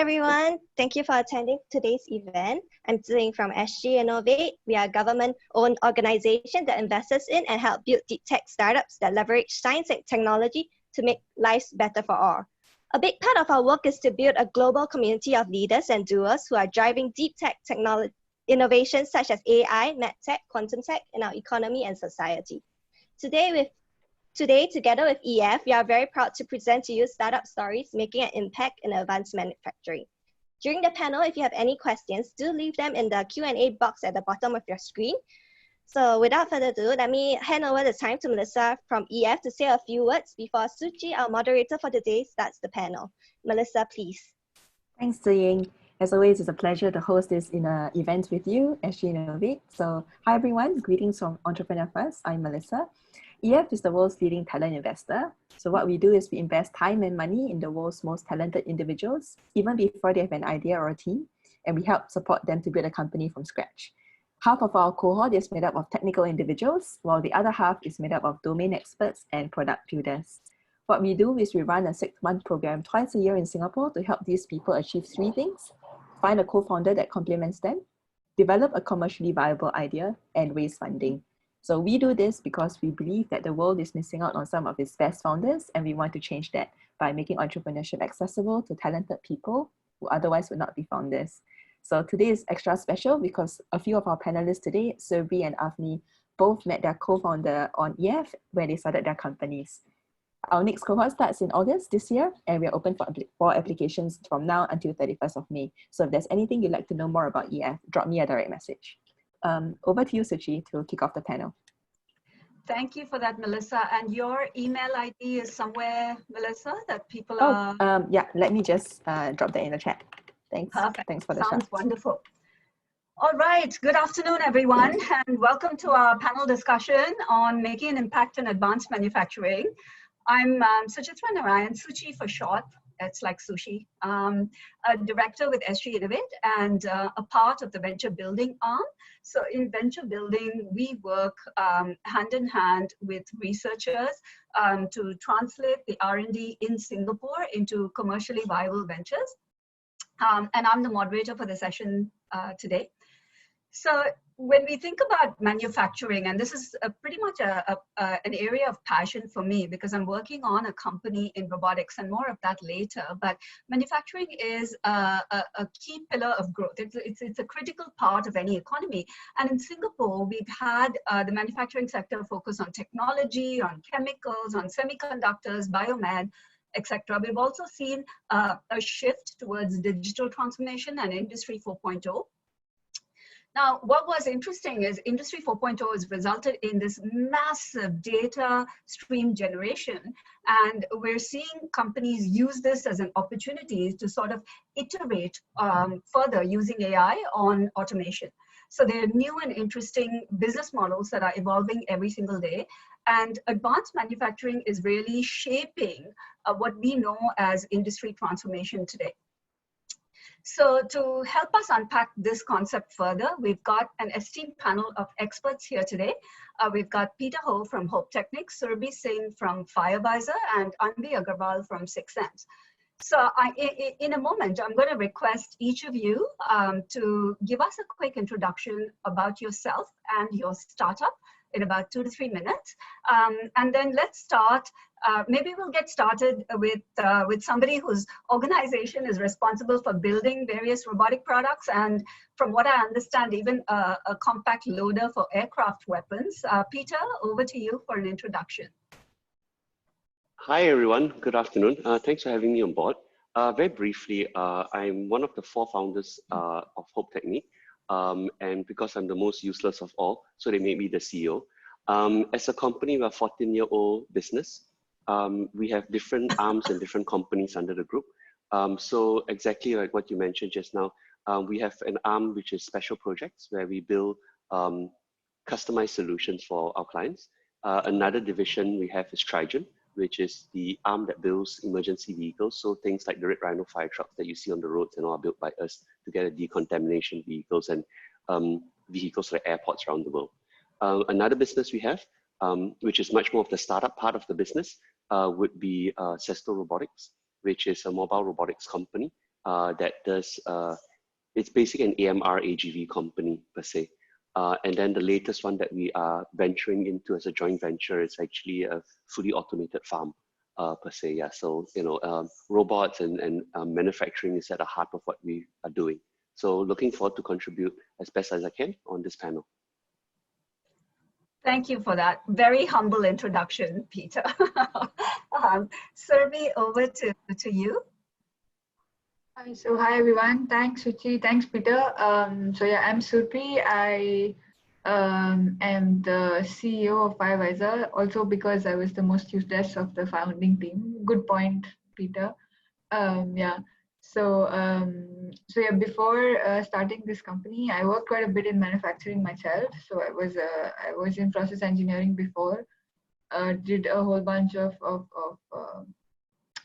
everyone. Thank you for attending today's event. I'm Zing from SGInnovate. We are a government-owned organization that invests in and help build deep tech startups that leverage science and technology to make lives better for all. A big part of our work is to build a global community of leaders and doers who are driving deep tech technology innovations such as AI, medtech, quantum tech in our economy and society. Today, together with EF, we are very proud to present to you startup stories making an impact in advanced manufacturing. During the panel, if you have any questions, do leave them in the Q&A box at the bottom of your screen. So without further ado, let me hand over the time to Melissa from EF to say a few words before Suchi, our moderator for today, starts the panel. Melissa, please. Thanks, Ziying. As always, it's a pleasure to host this event with you, SGInnovate. So hi everyone, greetings from Entrepreneur First. I'm Melissa. EF is the world's leading talent investor. So what we do is we invest time and money in the world's most talented individuals, even before they have an idea or a team, and we help support them to build a company from scratch. Half of our cohort is made up of technical individuals, while the other half is made up of domain experts and product builders. What we do is we run a 6-month program twice a year in Singapore to help these people achieve 3 things: find a co-founder that complements them, develop a commercially viable idea, and raise funding. So we do this because we believe that the world is missing out on some of its best founders, and we want to change that by making entrepreneurship accessible to talented people who otherwise would not be founders. So today is extra special because a few of our panelists today, Surbi and Avni, both met their co-founder on EF where they started their companies. Our next cohort starts in August this year, and we are open for applications from now until 31st of May. So if there's anything you'd like to know more about EF, drop me a direct message. Over to you, Suchi, to kick off the panel. Thank you for that, Melissa. And your email ID is somewhere, Melissa, that people are... yeah, let me just drop that in the chat. Thanks. Perfect. Thanks for the Sounds shout. Wonderful. All right, good afternoon, everyone, and welcome to our panel discussion on making an impact in advanced manufacturing. I'm Suchitra Narayan, Suchi for short. It's like sushi. A director with SGInnovate and a part of the venture building arm. So in venture building, we work hand in hand with researchers to translate the R&D in Singapore into commercially viable ventures. And I'm the moderator for the session today. So when we think about manufacturing, and this is pretty much an area of passion for me because I'm working on a company in robotics and more of that later, but manufacturing is a key pillar of growth. It's a critical part of any economy. And in Singapore, we've had the manufacturing sector focus on technology, on chemicals, on semiconductors, biomed, etc. We've also seen a shift towards digital transformation and Industry 4.0. Now, what was interesting is Industry 4.0 has resulted in this massive data stream generation, and we're seeing companies use this as an opportunity to sort of iterate further using AI on automation. So there are new and interesting business models that are evolving every single day, and advanced manufacturing is really shaping what we know as industry transformation today. So to help us unpack this concept further, we've got an esteemed panel of experts here today. We've got Peter Ho from Hope Technik, Surbi Singh from Firevisor, and Anvi Agarwal from 6 Sense. So in a moment, I'm going to request each of you to give us a quick introduction about yourself and your startup in about 2 to 3 minutes. And then let's start. Maybe we'll get started with somebody whose organization is responsible for building various robotic products, and from what I understand, even a compact loader for aircraft weapons. Peter, over to you for an introduction. Hi, everyone. Good afternoon. Thanks for having me on board. Very briefly, I'm one of the 4 founders of Hope Technik, and because I'm the most useless of all, so they made me the CEO. As a company, we're a 14-year-old business. We have different arms and different companies under the group. So exactly like what you mentioned just now, we have an arm which is special projects where we build customized solutions for our clients. Another division we have is Trigen, which is the arm that builds emergency vehicles. So things like the Red Rhino fire trucks that you see on the roads and all are built by us to get decontamination vehicles and vehicles like airports around the world. Another business we have, which is much more of the startup part of the business, would be Sesto Robotics, which is a mobile robotics company that does, it's basically an AMR AGV company per se. And then the latest one that we are venturing into as a joint venture is actually a fully automated farm per se. Yeah, so robots and manufacturing is at the heart of what we are doing. So looking forward to contribute as best as I can on this panel. Thank you for that very humble introduction, Peter. Survi, over to you. Hi everyone. Thanks, Suchi. Thanks, Peter. So yeah, I'm Surpi. I am the CEO of Firevisor, also because I was the most useless of the founding team. Good point, Peter. Yeah. So yeah, before starting this company, I worked quite a bit in manufacturing myself. So I was in process engineering before. Did a whole bunch of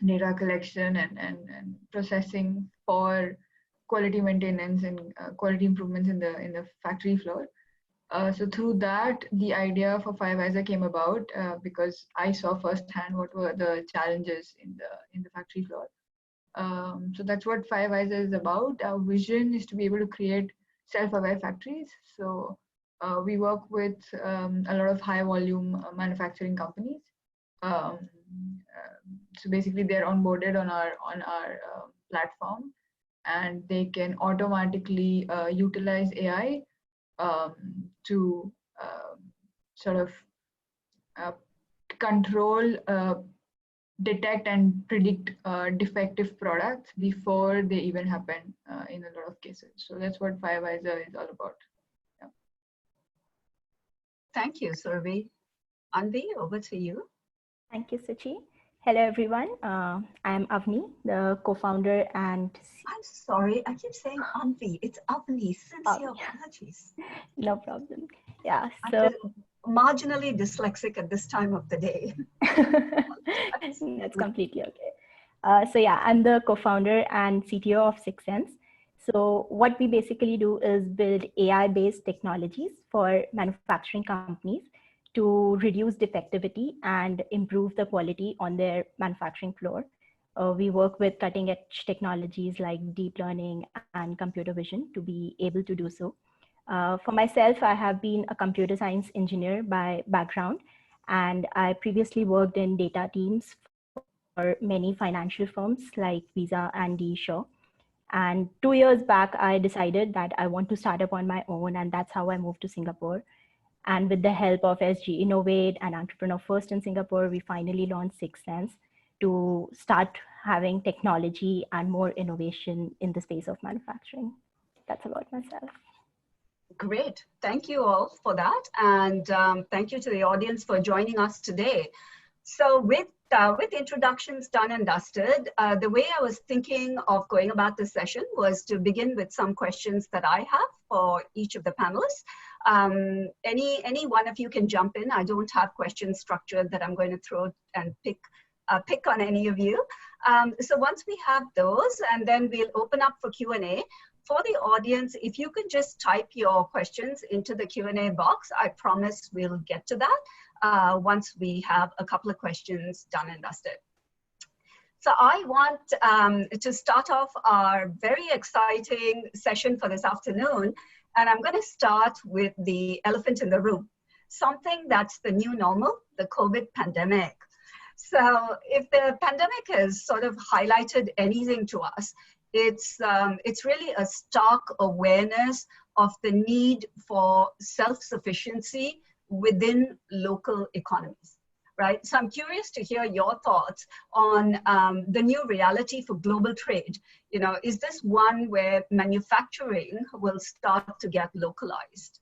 data collection and processing for quality maintenance and quality improvements in the factory floor. So through that, the idea for Firevisor came about because I saw firsthand what were the challenges in the factory floor. So that's what Firevisor is about. Our vision is to be able to create self-aware factories. So we work with a lot of high volume manufacturing companies. So basically they're onboarded on our platform, and they can automatically utilize AI to sort of control, detect and predict defective products before they even happen in a lot of cases. So that's what Firevisor is all about. Yeah. Thank you, Survi. Anvi, over to you. Thank you, Suchi. Hello, everyone. I am Avni, the co-founder and... I'm sorry, I keep saying Anvi. It's Avni. Sincere apologies. No problem. Yeah, so... I'm marginally dyslexic at this time of the day. That's completely okay. So yeah, I'm the co-founder and CTO of Sixth Sense. So what we basically do is build AI-based technologies for manufacturing companies to reduce defectivity and improve the quality on their manufacturing floor. We work with cutting edge technologies like deep learning and computer vision to be able to do so. For myself, I have been a computer science engineer by background, and I previously worked in data teams for many financial firms like Visa and D. Shaw. And 2 years back, I decided that I want to start up on my own, and that's how I moved to Singapore. And with the help of SGInnovate and Entrepreneur First in Singapore, we finally launched Sixth Sense to start having technology and more innovation in the space of manufacturing. That's about myself. Great. Thank you all for that. And thank you to the audience for joining us today. So with introductions done and dusted, the way I was thinking of going about this session was to begin with some questions that I have for each of the panelists. Any one of you can jump in. I don't have questions structured that I'm going to throw and pick on any of you. So once we have those, and then we'll open up for Q&A. For the audience, if you could just type your questions into the Q&A box, I promise we'll get to that once we have a couple of questions done and dusted. So I want to start off our very exciting session for this afternoon, and I'm going to start with the elephant in the room, something that's the new normal, the COVID pandemic. So if the pandemic has sort of highlighted anything to us, it's really a stark awareness of the need for self-sufficiency within local economies, right? So I'm curious to hear your thoughts on the new reality for global trade. You know, is this one where manufacturing will start to get localized?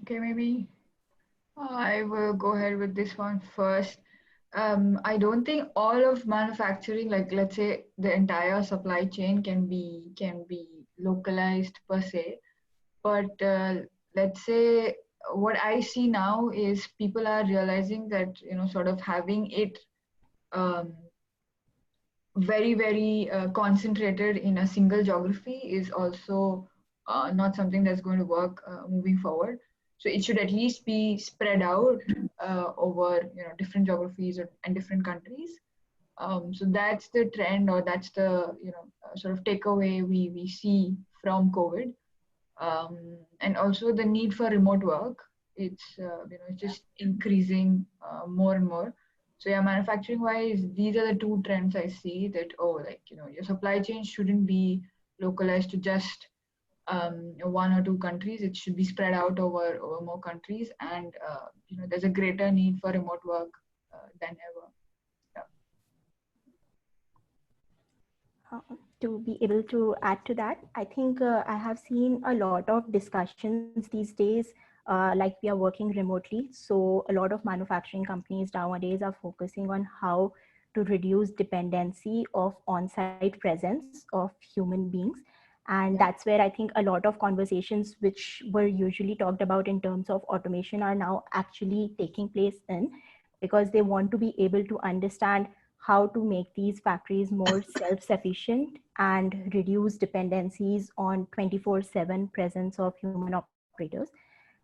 Okay, maybe I will go ahead with this one first. I don't think all of manufacturing, like let's say the entire supply chain can be localized per se, but let's say what I see now is people are realizing that, you know, sort of having it very concentrated in a single geography is also not something that's going to work moving forward. So it should at least be spread out over different geographies and different countries. So that's the trend, or that's the sort of takeaway we see from COVID, and also the need for remote work. It's it's just increasing more and more. So yeah, manufacturing wise, these are the two trends I see, that your supply chain shouldn't be localized to just one or two countries. It should be spread out over more countries, and there's a greater need for remote work than ever. To be able to add to that, I think I have seen a lot of discussions these days, like we are working remotely. So a lot of manufacturing companies nowadays are focusing on how to reduce dependency of on-site presence of human beings. And that's where I think a lot of conversations which were usually talked about in terms of automation are now actually taking place in, because they want to be able to understand how to make these factories more self-sufficient and reduce dependencies on 24/7 presence of human operators.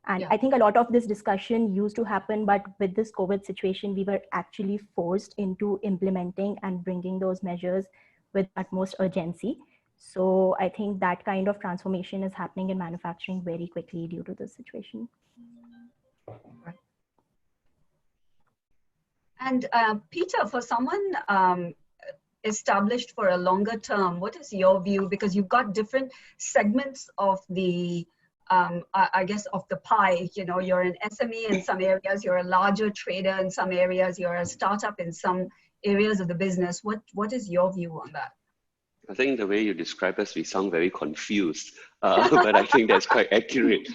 And I think a lot of this discussion used to happen, but with this COVID situation, we were actually forced into implementing and bringing those measures with utmost urgency. So I think that kind of transformation is happening in manufacturing very quickly due to this situation. And Peter, for someone established for a longer term, what is your view? Because you've got different segments of the, I guess, of the pie. You're an SME in some areas, you're a larger trader in some areas, you're a startup in some areas of the business. What is your view on that? I think the way you describe us, we sound very confused, but I think that's quite accurate.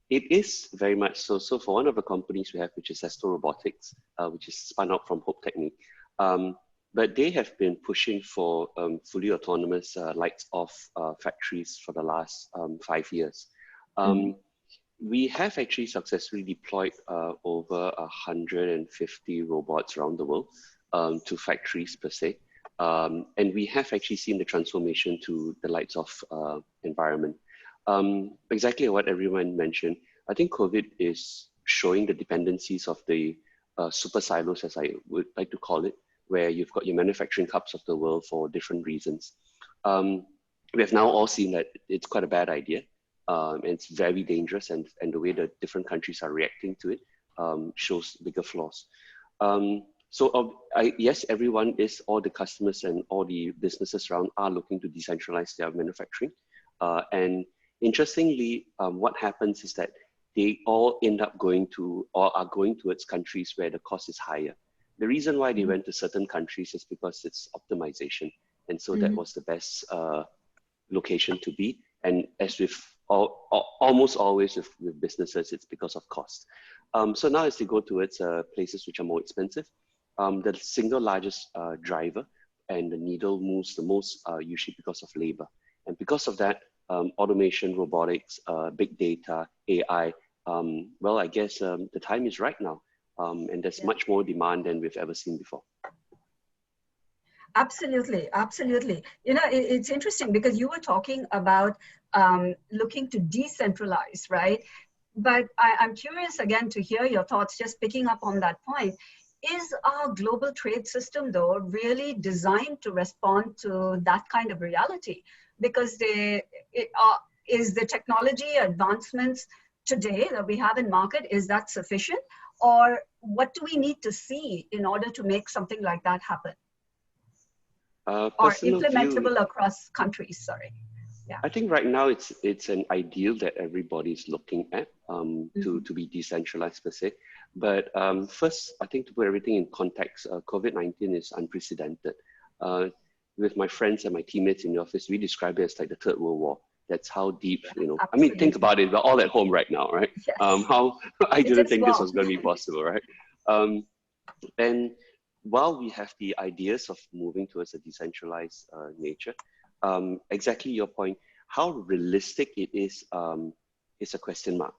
It is very much so. So for one of the companies we have, which is Robotics, which is spun out from Technik, but they have been pushing for fully autonomous lights-off factories for the last 5 years. We have actually successfully deployed over 150 robots around the world to factories per se. And we have actually seen the transformation to the lights-off environment. Exactly what everyone mentioned. I think COVID is showing the dependencies of the super silos, as I would like to call it, where you've got your manufacturing hubs of the world for different reasons. We have now all seen that it's quite a bad idea, and it's very dangerous, and the way that different countries are reacting to it shows bigger flaws. Yes, everyone is, all the customers and all the businesses around are looking to decentralize their manufacturing. And interestingly, what happens is that they all end up going to, or are going towards countries where the cost is higher. The reason why they went to certain countries is because it's optimization. And so that was the best location to be. And as with almost always with businesses, it's because of cost. So now as they go towards places which are more expensive, the single largest driver and the needle moves the most usually because of labor. And because of that, automation, robotics, big data, AI, well, I guess the time is right now. And there's much more demand than we've ever seen before. Absolutely, absolutely. It's interesting because you were talking about looking to decentralize, right? But I'm curious again to hear your thoughts, just picking up on that point. Is our global trade system, though, really designed to respond to that kind of reality? Because is the technology advancements today that we have in market, is that sufficient? Or what do we need to see in order to make something like that happen? Or implementable across countries, sorry. Yeah. I think right now it's an ideal that everybody's looking at to be decentralized per se. But first, I think to put everything in context, COVID-19 is unprecedented. With my friends and my teammates in the office, we describe it as like the Third World War. That's how deep, Absolutely. I mean, think about it, we're all at home right now, right? Yes. How I didn't think this was going to be possible, right? And while we have the ideas of moving towards a decentralized nature, exactly your point, how realistic it is a question mark.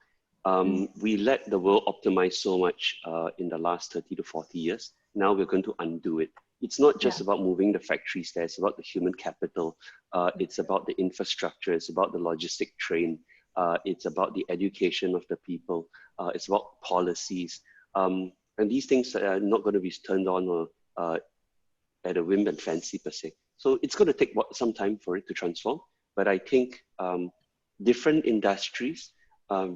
We let the world optimize so much in the last 30 to 40 years. Now we're going to undo it. It's not just about moving the factories there, it's about the human capital. It's about the infrastructure, it's about the logistic train. It's about the education of the people. It's about policies. And these things are not going to be turned on or at a whim and fancy per se. So it's going to take some time for it to transform. But I think different industries,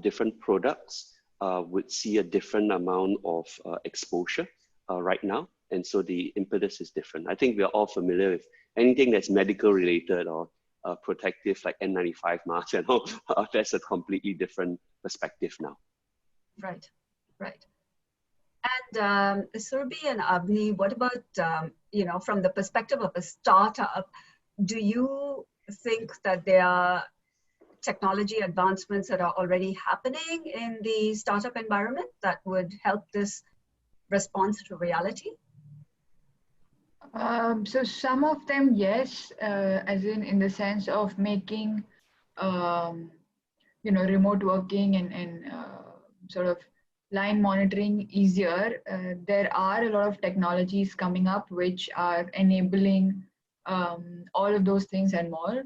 different products would see a different amount of exposure right now. And so the impetus is different. I think we're all familiar with anything that's medical related or protective like N95 masks and all. That's a completely different perspective now. Right, right. And Surabhi and Avni, what about, you know, from the perspective of a startup, do you think that there are technology advancements that are already happening in the startup environment that would help this response to reality? So some of them, yes, as in the sense of making, you know, remote working and sort of line monitoring easier. There are a lot of technologies coming up which are enabling all of those things and more.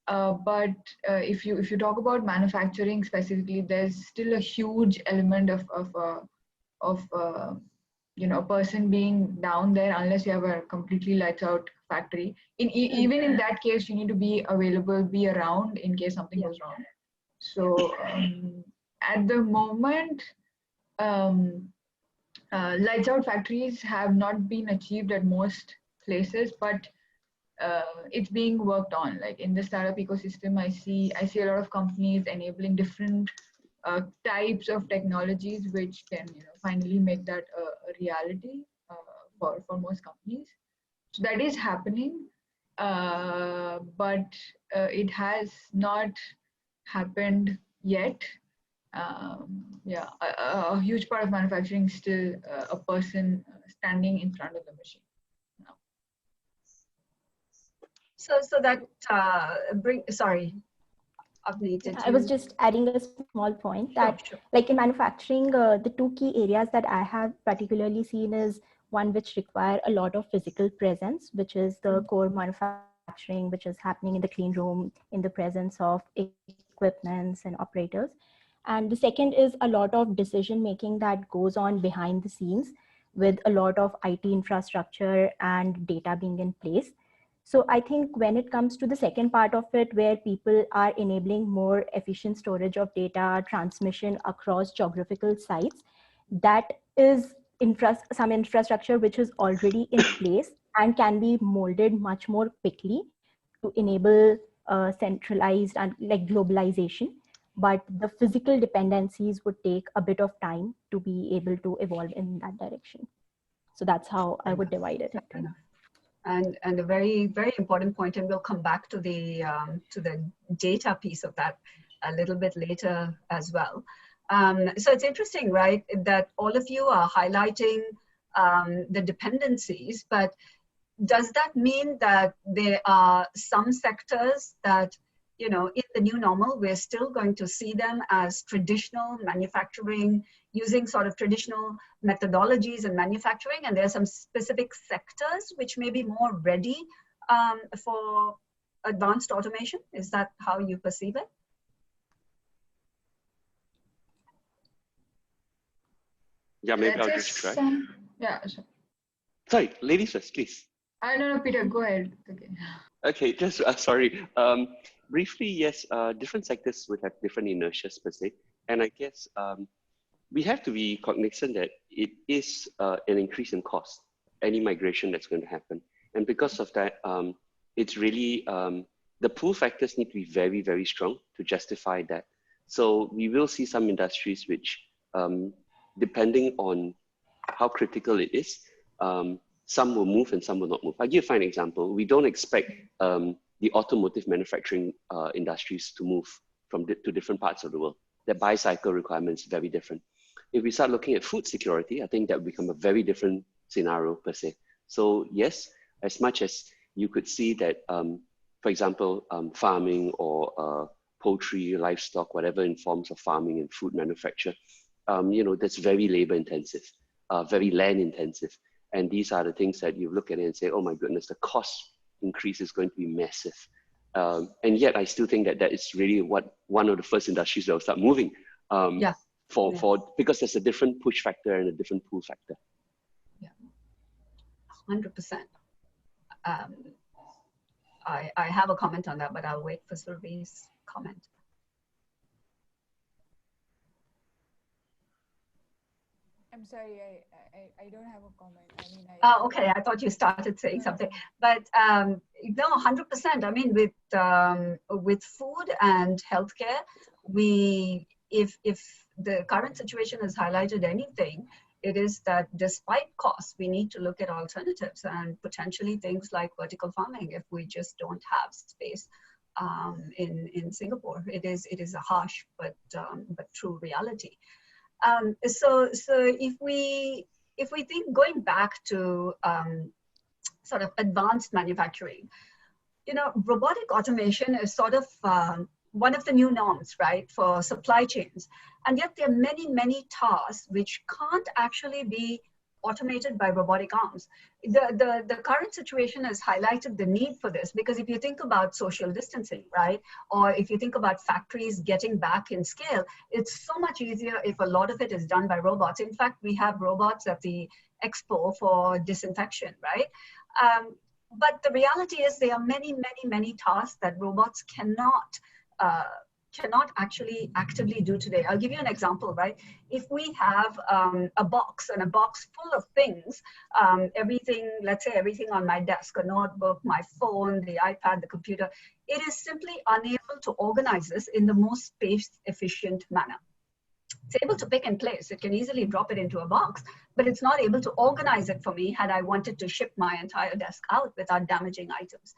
But if you talk about manufacturing specifically, there's still a huge element of you know, a person being down there unless you have a completely lights out factory. Even in that case, you need to be available, be around in case something goes wrong. So at the moment, lights out factories have not been achieved at most places, but it's being worked on. Like in the startup ecosystem, I see a lot of companies enabling different types of technologies which can, you know, finally make that a reality for most companies. So that is happening, but it has not happened yet. Yeah, a huge part of manufacturing is still a person standing in front of the machine. No. So that sorry, Avni, I was just adding a small point that, sure. like in manufacturing, the two key areas that I have particularly seen is one which require a lot of physical presence, which is the core manufacturing, which is happening in the clean room, in the presence of equipments and operators. And the second is a lot of decision making that goes on behind the scenes with a lot of IT infrastructure and data being in place. So I think when it comes to the second part of it, where people are enabling more efficient storage of data, transmission across geographical sites, that is some infrastructure which is already in place and can be molded much more quickly to enable centralized and like globalization. But the physical dependencies would take a bit of time to be able to evolve in that direction. So that's how I would divide it. And a very, very important point, and we'll come back to the data piece of that a little bit later as well. So it's interesting, right, that all of you are highlighting the dependencies, but does that mean that there are some sectors that, you know, in the new normal, we're still going to see them as traditional manufacturing, using sort of traditional methodologies in manufacturing, and there are some specific sectors which may be more ready for advanced automation? Is that how you perceive it? Yeah, maybe I'll just try. Yeah, sure. Sorry, ladies first, please. I don't know, Peter, go ahead. Okay. Okay, just sorry. Briefly, yes, different sectors would have different inertias per se. And I guess we have to be cognizant that it is an increase in cost, any migration that's going to happen. And because of that, it's really, the pull factors need to be very, very strong to justify that. So we will see some industries which, depending on how critical it is, some will move and some will not move. I'll give you an example. We don't expect the automotive manufacturing industries to move to different parts of the world. Their buy cycle requirements are very different. If we start looking at food security, I think that will become a very different scenario per se. So yes, as much as you could see that, for example, farming or poultry, livestock, whatever in forms of farming and food manufacture, you know, that's very labor intensive, very land intensive. And these are the things that you look at it and say, oh my goodness, the cost increase is going to be massive. And yet I still think that that is really one of the first industries that will start moving because there's a different push factor and a different pull factor. Yeah, 100%. I have a comment on that, but I'll wait for Survi's comment. I'm sorry, I don't have a comment. I mean, okay, I thought you started saying something, but no, 100%. I mean, with food and healthcare, if the current situation has highlighted anything, it is that despite costs, we need to look at alternatives and potentially things like vertical farming if we just don't have space in Singapore. It is a harsh but true reality. So if we think going back to sort of advanced manufacturing, robotic automation is sort of one of the new norms, right, for supply chains. And yet there are many, many tasks which can't actually be automated by robotic arms. The current situation has highlighted the need for this, because if you think about social distancing, right, or if you think about factories getting back in scale, it's so much easier if a lot of it is done by robots. In fact, we have robots at the expo for disinfection, right? But the reality is there are many, many, many tasks that robots cannot actually actively do today. I'll give you an example, right? If we have a box full of things, everything, let's say everything on my desk, a notebook, my phone, the iPad, the computer, it is simply unable to organize this in the most space efficient manner. It's able to pick and place. It can easily drop it into a box, but it's not able to organize it for me had I wanted to ship my entire desk out without damaging items.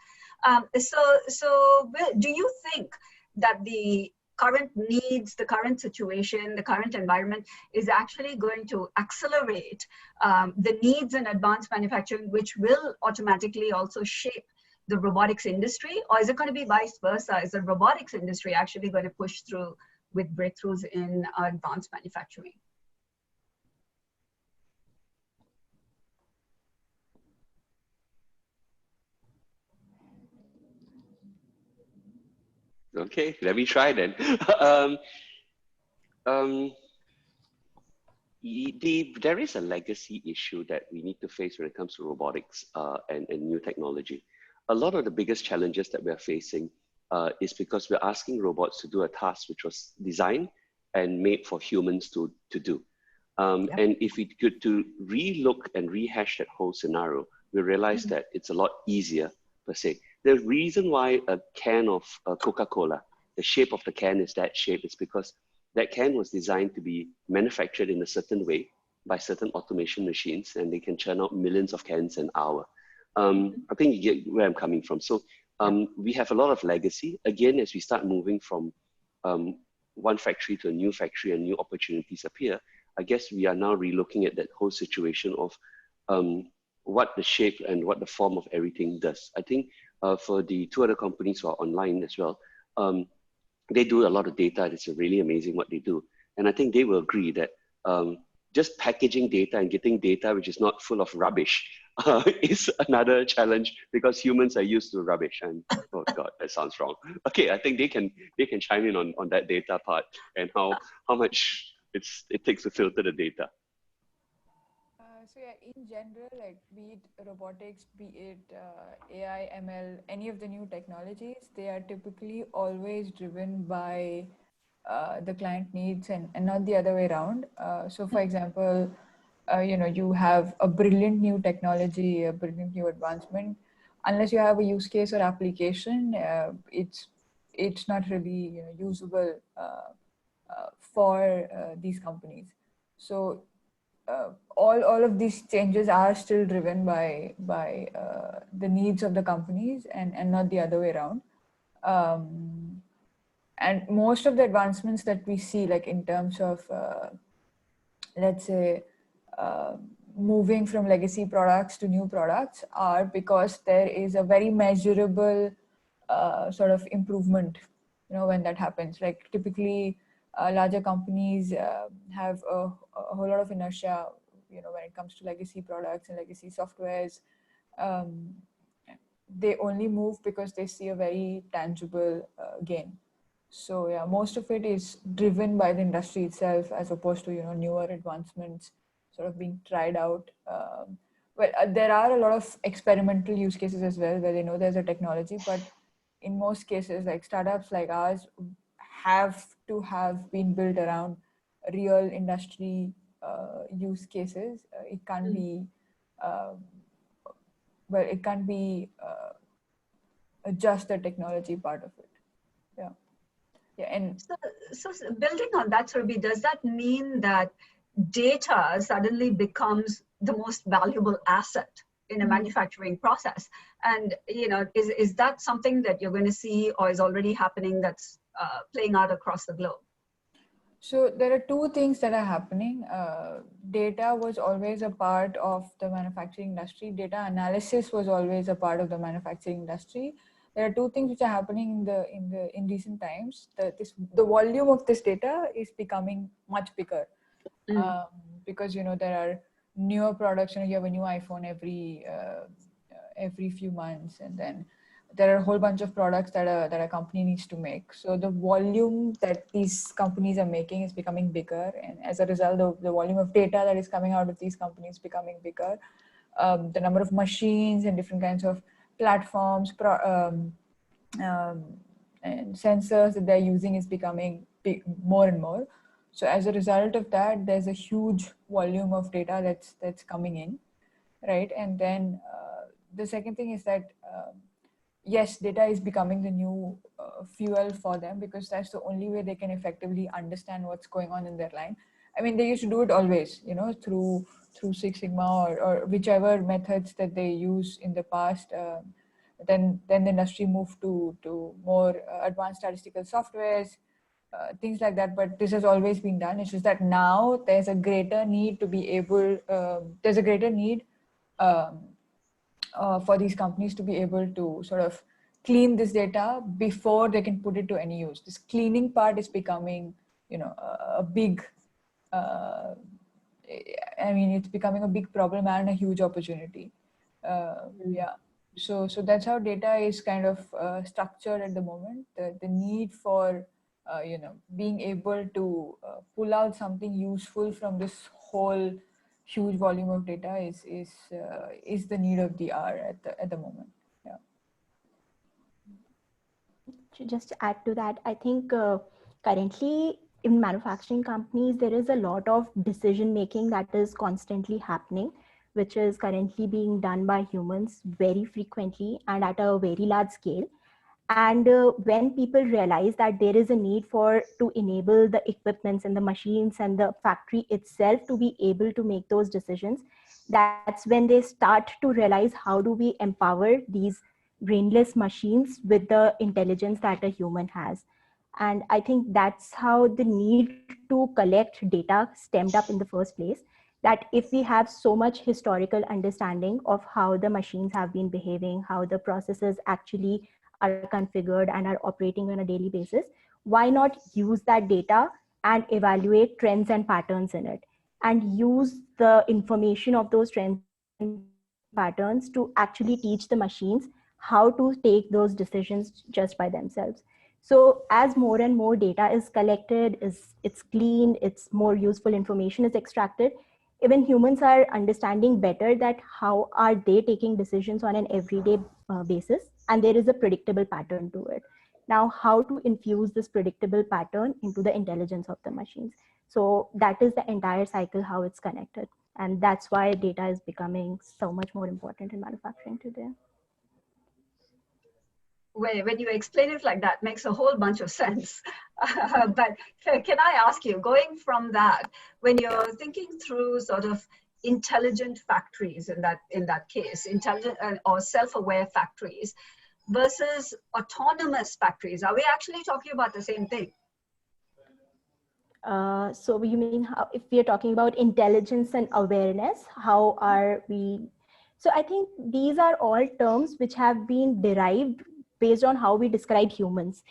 So do you think that the current needs, the current situation, the current environment is actually going to accelerate the needs in advanced manufacturing, which will automatically also shape the robotics industry? Or is it going to be vice versa? Is the robotics industry actually going to push through with breakthroughs in advanced manufacturing? Okay, let me try then. There is a legacy issue that we need to face when it comes to robotics and new technology. A lot of the biggest challenges that we're facing is because we're asking robots to do a task which was designed and made for humans to do. And if we could to relook and rehash that whole scenario, we realize that it's a lot easier per se. The reason why a can of Coca-Cola, the shape of the can is that shape, is because that can was designed to be manufactured in a certain way by certain automation machines, and they can churn out millions of cans an hour. I think you get where I'm coming from. So we have a lot of legacy. Again, as we start moving from one factory to a new factory and new opportunities appear, I guess we are now relooking at that whole situation of what the shape and what the form of everything does. I think for the two other companies who are online as well, they do a lot of data. It's really amazing what they do. And I think they will agree that just packaging data and getting data which is not full of rubbish is another challenge, because humans are used to rubbish. And oh God, that sounds wrong. Okay, I think they can chime in on that data part and how much it takes to filter the data. So yeah, in general, like be it robotics, be it AI, ML, any of the new technologies, they are typically always driven by the client needs and not the other way around. So for example, you have a brilliant new technology, a brilliant new advancement. Unless you have a use case or application, it's not really usable for these companies. So all of these changes are still driven by the needs of the companies and not the other way around. And most of the advancements that we see, like in terms of, let's say, moving from legacy products to new products, are because there is a very measurable sort of improvement, when that happens. Like typically, larger companies have a whole lot of inertia, when it comes to legacy products and legacy softwares. they only move because they see a very tangible gain. So yeah, most of it is driven by the industry itself, as opposed to, you know, newer advancements sort of being tried out. Well, there are a lot of experimental use cases as well, where they know there's a technology, but in most cases, like startups like ours have to have been built around real industry use cases. It can't be, well, it can't be just the technology part of it. Yeah. Yeah. And So building on that, Surbhi, does that mean that data suddenly becomes the most valuable asset in a manufacturing process? And, you know, is that something that you're going to see or is already happening that's playing out across the globe? so there are two things that are happening. Data was always a part of the manufacturing industry. Data analysis was always a part of the manufacturing industry. There are two things which are happening in recent times. The volume of this data is becoming much bigger, because, you know, there are newer products. You know, you have a new iPhone every few months, and then there are a whole bunch of products that a company needs to make. So the volume that these companies are making is becoming bigger, and as a result, the volume of data that is coming out of these companies becoming bigger. The number of machines and different kinds of platforms and sensors that they're using is becoming more and more. So as a result of that, there's a huge volume of data that's coming in, right? And then the second thing is that yes, data is becoming the new fuel for them, because that's the only way they can effectively understand what's going on in their line. I mean, they used to do it always, you know, through Six Sigma or whichever methods that they use in the past. Then the industry moved to more advanced statistical softwares, things like that. But this has always been done. It's just that now there's a greater need to be able. There's a greater need for these companies to be able to sort of clean this data before they can put it to any use. This cleaning part is becoming, you know, a big. I mean, it's becoming a big problem and a huge opportunity. Yeah. So that's how data is kind of structured at the moment. The need for you know, being able to pull out something useful from this whole huge volume of data is the need of the hour at the moment. Yeah. Just to add to that, I think currently in manufacturing companies, there is a lot of decision making that is constantly happening, which is currently being done by humans very frequently and at a very large scale. And when people realize that there is a need to enable the equipments and the machines and the factory itself to be able to make those decisions, that's when they start to realize how do we empower these brainless machines with the intelligence that a human has. And I think that's how the need to collect data stemmed up in the first place. That if we have so much historical understanding of how the machines have been behaving, how the processes actually are configured and are operating on a daily basis, why not use that data and evaluate trends and patterns in it, and use the information of those trends and patterns to actually teach the machines how to take those decisions just by themselves. So as more and more data is collected, it's cleaned, it's more useful information is extracted, even humans are understanding better that how are they taking decisions on an everyday basis, and there is a predictable pattern to it. Now, how to infuse this predictable pattern into the intelligence of the machines? So that is the entire cycle, how it's connected. And that's why data is becoming so much more important in manufacturing today. When you explain it like that, makes a whole bunch of sense. But can I ask you, going from that, when you're thinking through sort of intelligent factories in that case, intelligent or self-aware factories versus autonomous factories, are we actually talking about the same thing? So you mean how, if we are talking about intelligence and awareness, how are we? So I think these are all terms which have been derived based on how we describe humans.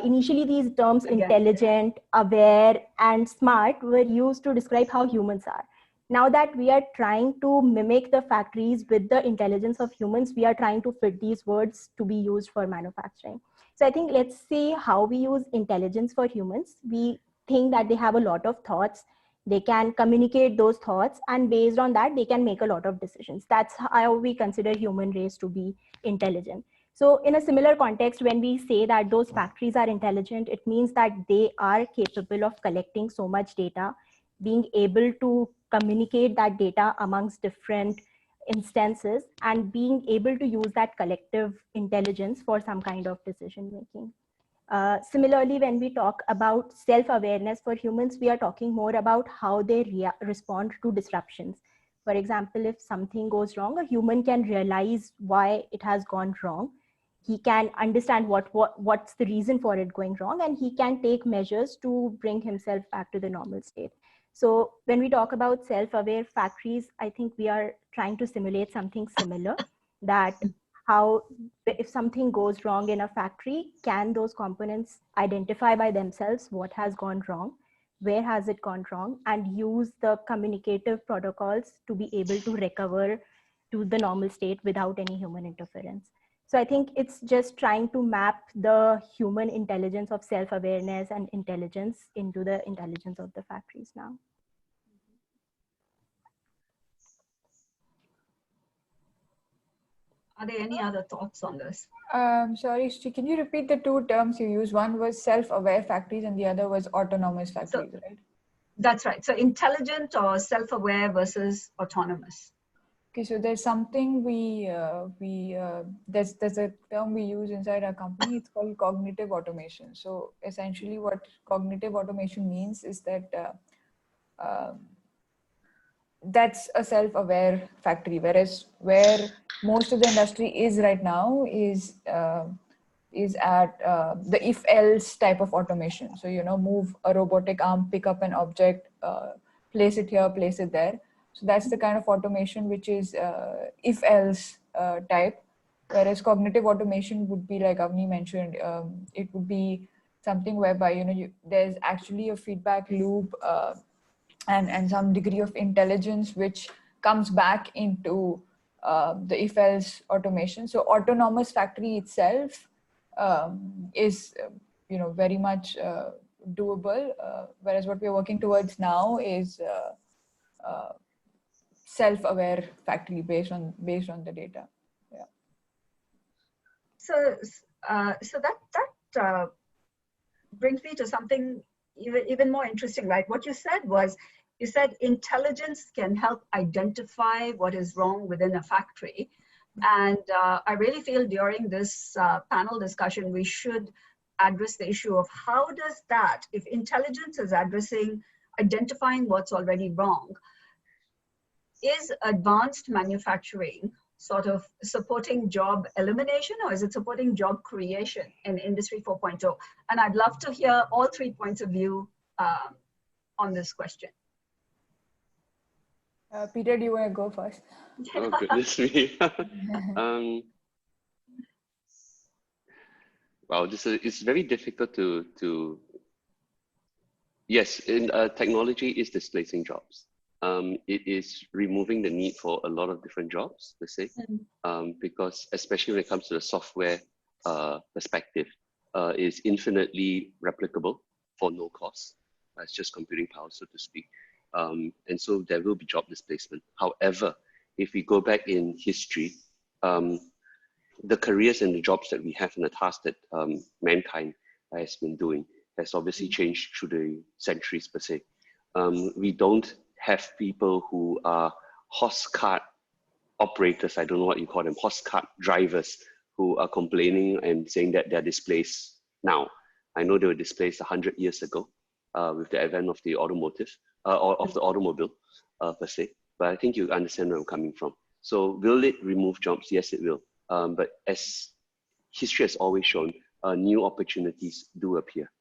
Initially, these terms intelligent, aware, and smart were used to describe how humans are. now that we are trying to mimic the factories with the intelligence of humans, we are trying to fit these words to be used for manufacturing. So I think let's see how we use intelligence for humans. We think that they have a lot of thoughts. They can communicate those thoughts, and based on that, they can make a lot of decisions. That's how we consider human race to be intelligent. So in a similar context, when we say that those factories are intelligent, it means that they are capable of collecting so much data, being able to communicate that data amongst different instances, and being able to use that collective intelligence for some kind of decision making. Similarly, when we talk about self-awareness for humans, we are talking more about how they respond to disruptions. For example, if something goes wrong, a human can realize why it has gone wrong. He can understand what's the reason for it going wrong, and he can take measures to bring himself back to the normal state. So when we talk about self-aware factories, I think we are trying to simulate something similar, that how if something goes wrong in a factory, can those components identify by themselves what has gone wrong, where has it gone wrong, and use the communicative protocols to be able to recover to the normal state without any human interference. So I think it's just trying to map the human intelligence of self-awareness and intelligence into the intelligence of the factories now. Are there any other thoughts on this? Sorry, Sri, can you repeat the two terms you used? One was self-aware factories and the other was autonomous factories, right? That's right. So intelligent or self-aware versus autonomous. Okay, so there's something there's a term we use inside our company. It's called cognitive automation. So essentially, what cognitive automation means is that that's a self-aware factory, whereas where most of the industry is right now is at the if-else type of automation. So, move a robotic arm, pick up an object, place it here, place it there. So that's the kind of automation which is if-else type, whereas cognitive automation would be, like Avni mentioned, it would be something whereby, there's actually a feedback loop and some degree of intelligence which comes back into the if-else automation. So autonomous factory itself is very much doable, whereas what we're working towards now is self-aware factory based on the data. Yeah. So that brings me to something even more interesting, right? What you said intelligence can help identify what is wrong within a factory. And I really feel during this panel discussion, we should address the issue of how does that, if intelligence is identifying what's already wrong, is advanced manufacturing sort of supporting job elimination, or is it supporting job creation in Industry 4.0? And I'd love to hear all 3 points of view on this question. Peter, do you want to go first? Oh, goodness me. Wow, it's very difficult to yes, technology is displacing jobs. It is removing the need for a lot of different jobs, per se, because especially when it comes to the software perspective, is infinitely replicable for no cost. It's just computing power, so to speak. And so there will be job displacement. However, if we go back in history, the careers and the jobs that we have and the tasks that mankind has been doing has obviously changed through the centuries, per se. We don't have people who are horse cart operators, I don't know what you call them, horse cart drivers, who are complaining and saying that they're displaced now. I know they were displaced 100 years ago with the advent of the automotive, or of the automobile per se, but I think you understand where I'm coming from. So will it remove jobs? Yes, it will. But as history has always shown, new opportunities do appear.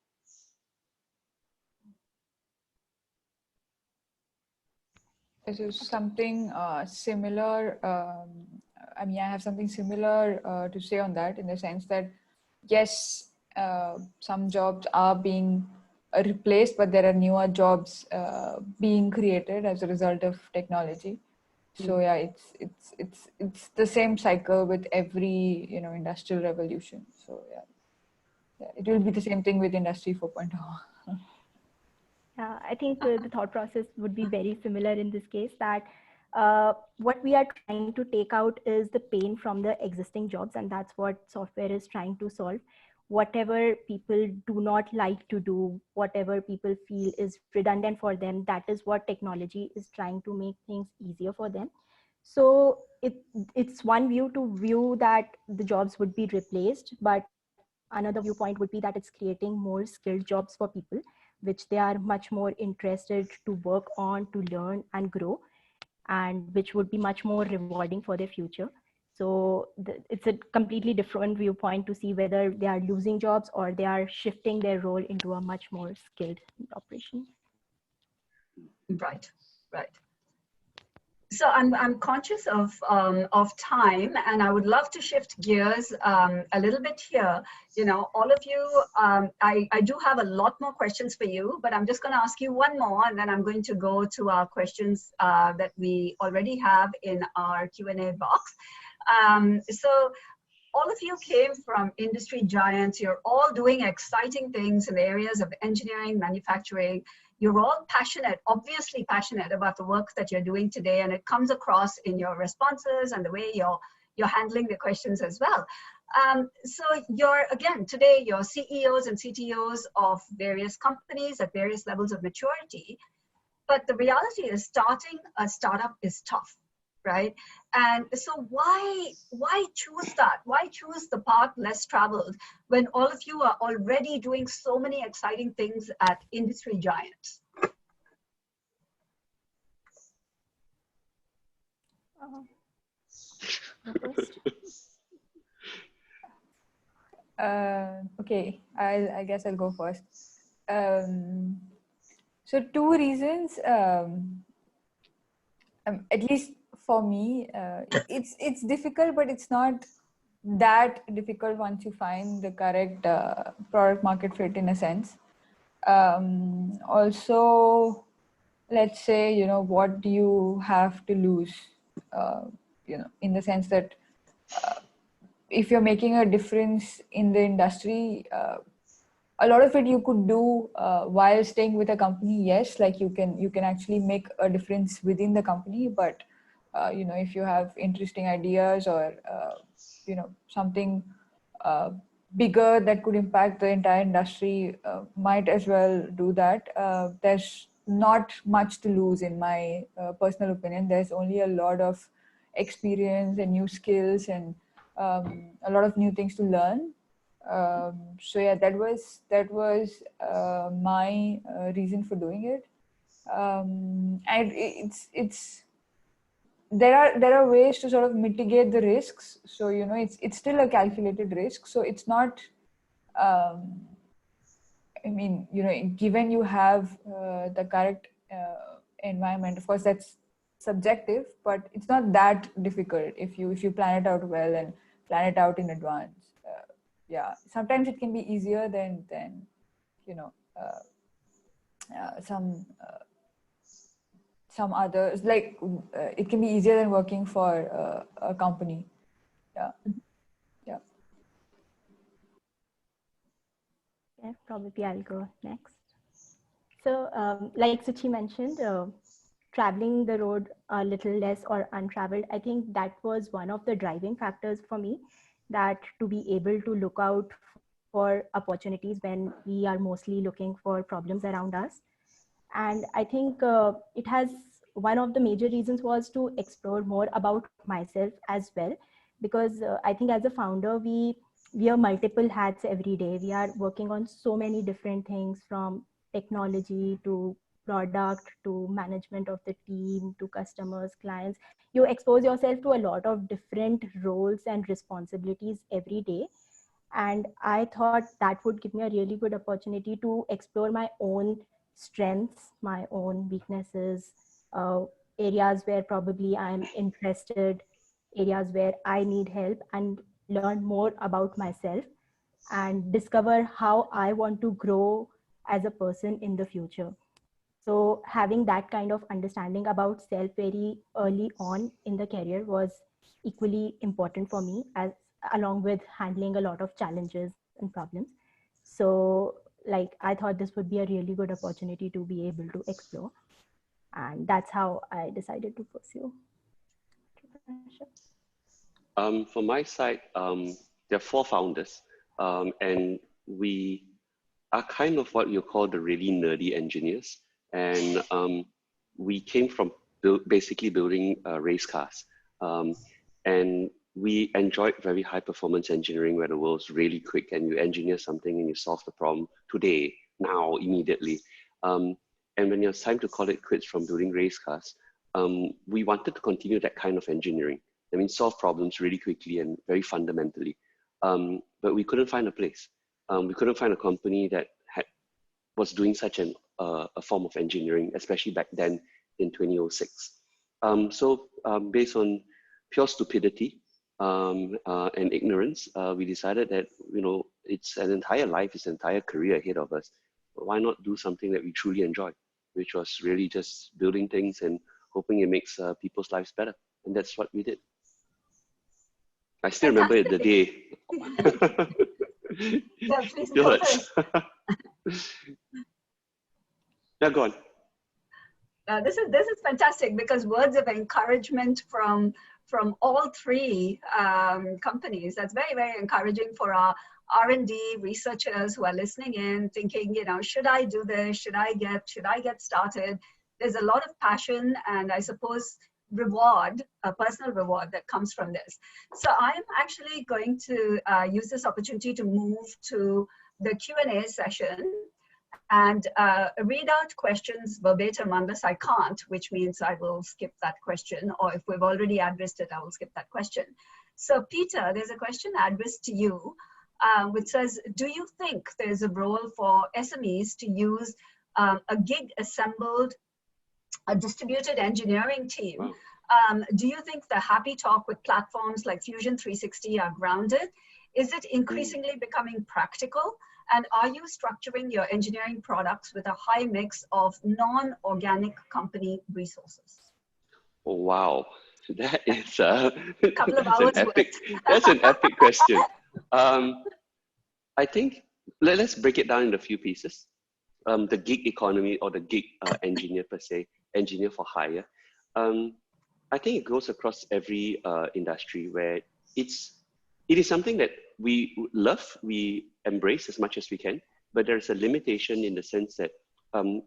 This is something similar. I mean, I have something similar to say on that, in the sense that, yes, some jobs are being replaced, but there are newer jobs being created as a result of technology. So yeah, it's the same cycle with every industrial revolution. So yeah, it will be the same thing with Industry 4.0. Yeah, I think the thought process would be very similar in this case, that what we are trying to take out is the pain from the existing jobs, and that's what software is trying to solve. Whatever people do not like to do, whatever people feel is redundant for them, that is what technology is trying to make things easier for them. So it's one view to view that the jobs would be replaced, but another viewpoint would be that it's creating more skilled jobs for people, which they are much more interested to work on, to learn and grow, and which would be much more rewarding for their future. So it's a completely different viewpoint to see whether they are losing jobs or they are shifting their role into a much more skilled operation. Right, right. So I'm conscious of time, and I would love to shift gears a little bit here. All of you, I do have a lot more questions for you, but I'm just going to ask you one more, and then I'm going to go to our questions that we already have in our Q&A box. So all of you came from industry giants. You're all doing exciting things in the areas of engineering, manufacturing. You're all passionate, obviously passionate about the work that you're doing today, and it comes across in your responses and the way you're handling the questions as well. So today you're CEOs and CTOs of various companies at various levels of maturity, but the reality is starting a startup is tough, right? And so why choose that? Why choose the path less traveled when all of you are already doing so many exciting things at industry giants? Okay, I guess I'll go first. So two reasons, at least for me, it's difficult, but it's not that difficult once you find the correct product market fit, in a sense. Also, let's say, what do you have to lose, in the sense that if you're making a difference in the industry, a lot of it you could do while staying with a company. Yes, like you can actually make a difference within the company, but if you have interesting ideas or something bigger that could impact the entire industry, might as well do that. There's not much to lose, in my personal opinion. There's only a lot of experience and new skills and a lot of new things to learn. So yeah, that was my reason for doing it. And it's there are ways to sort of mitigate the risks. So it's still a calculated risk. So it's not. I mean, given you have the correct environment, of course that's subjective, but it's not that difficult if you plan it out well and plan it out in advance. Yeah, sometimes it can be easier than some others. Like it can be easier than working for a company. Yeah. Yeah, probably I'll go next. So like Suchi mentioned, traveling the road a little less or untraveled, I think that was one of the driving factors for me, that to be able to look out for opportunities when we are mostly looking for problems around us. And I think it has, one of the major reasons was to explore more about myself as well, because I think as a founder, we wear multiple hats every day. We are working on so many different things, from technology to product to management of the team to customers, clients. You expose yourself to a lot of different roles and responsibilities every day. And I thought that would give me a really good opportunity to explore my own strengths, my own weaknesses, areas where probably I'm interested, areas where I need help, and learn more about myself and discover how I want to grow as a person in the future. So having that kind of understanding about self very early on in the career was equally important for me, as along with handling a lot of challenges and problems. So like I thought this would be a really good opportunity to be able to explore. And that's how I decided to pursue entrepreneurship. From my side, there are 4 founders, and we are kind of what you call the really nerdy engineers. And we came from basically building race cars. And we enjoyed very high performance engineering where the world's really quick and you engineer something and you solve the problem today, now, immediately. And when it was time to call it quits from building race cars, we wanted to continue that kind of engineering. I mean, solve problems really quickly and very fundamentally. But we couldn't find a place. We couldn't find a company that was doing such a form of engineering, especially back then in 2006. So based on pure stupidity and ignorance, we decided that, you know, it's an entire life, it's an entire career ahead of us. But why not do something that we truly enjoy, which was really just building things and hoping it makes people's lives better. And that's what we did. I still remember the day. Yeah, please go ahead. Yeah, go on. This is fantastic, because words of encouragement from all 3 companies. That's very, very encouraging for our R&D researchers who are listening in, thinking, you know, should I do this? Should I get started? There's a lot of passion and I suppose reward, a personal reward that comes from this. So I'm actually going to use this opportunity to move to the Q&A session and read out questions verbatim unless I can't, which means I will skip that question, or if we've already addressed it, I will skip that question. So Peter, there's a question addressed to you, which says, do you think there's a role for SMEs to use a gig assembled, a distributed engineering team? Wow. Do you think the happy talk with platforms like Fusion 360 are grounded? Is it increasingly becoming practical? And are you structuring your engineering products with a high mix of non-organic company resources? Oh, wow. That is a couple of hours that's an epic question. I think, let's break it down into a few pieces. The gig economy, or the gig engineer per se, engineer for hire. I think it goes across every industry where it is something that we love, we embrace as much as we can, but there's a limitation in the sense that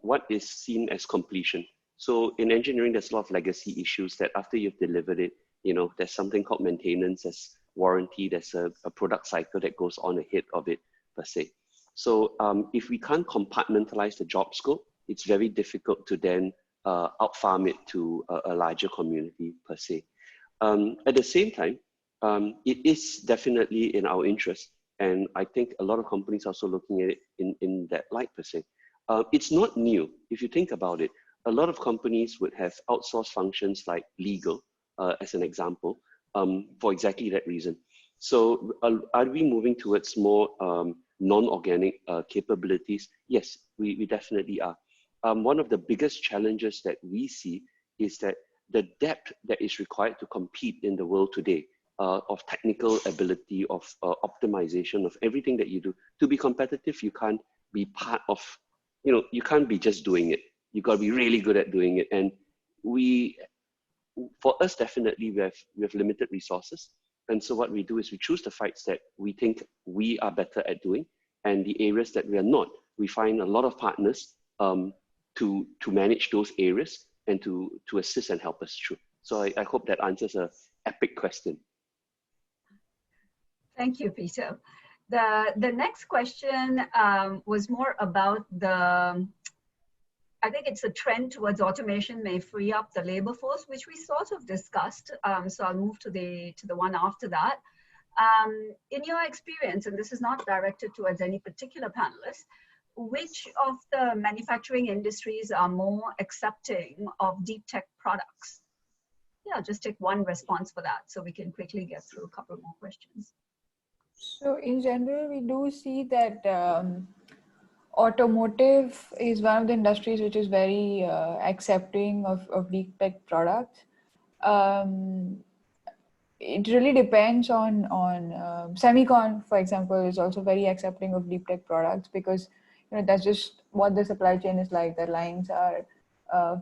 what is seen as completion. So in engineering, there's a lot of legacy issues that after you've delivered it, you know, there's something called maintenance, there's warranty, there's a product cycle that goes on ahead of it per se. So if we can't compartmentalize the job scope, it's very difficult to then out-farm it to a larger community per se. At the same time, it is definitely in our interest, and I think a lot of companies are also looking at it in that light per se. It's not new. If you think about it, a lot of companies would have outsourced functions like legal, as an example, for exactly that reason. So are we moving towards more non-organic capabilities? Yes, we definitely are. One of the biggest challenges that we see is that the depth that is required to compete in the world today, of technical ability, of optimization, of everything that you do. To be competitive, you can't be part of, you know, you can't be just doing it. You got to be really good at doing it. And for us, definitely, we have limited resources. And so what we do is we choose the fights that we think we are better at doing, and the areas that we are not, we find a lot of partners to manage those areas and to assist and help us through. So I hope that answers an epic question. Thank you, Peter. The next question was more about I think it's a trend towards automation may free up the labor force, which we sort of discussed. So I'll move to the one after that. In your experience, and this is not directed towards any particular panelist, which of the manufacturing industries are more accepting of deep tech products? Yeah, I'll just take one response for that so we can quickly get through a couple more questions. So in general, we do see that automotive is one of the industries which is very accepting of deep tech products. It really depends on semicon, for example, is also very accepting of deep tech products because that's just what the supply chain is like. The lines are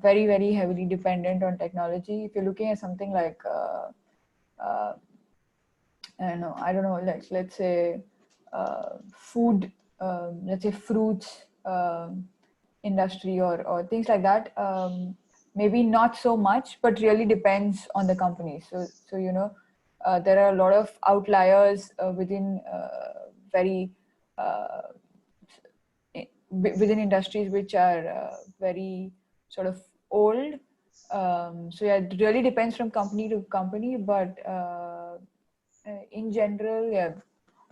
very, very heavily dependent on technology. If you're looking at something like I don't know, like let's say food, let's say fruits industry or things like that. Maybe not so much, but really depends on the company. So there are a lot of outliers within within industries which are very sort of old. So yeah, it really depends from company to company, but in general, yeah,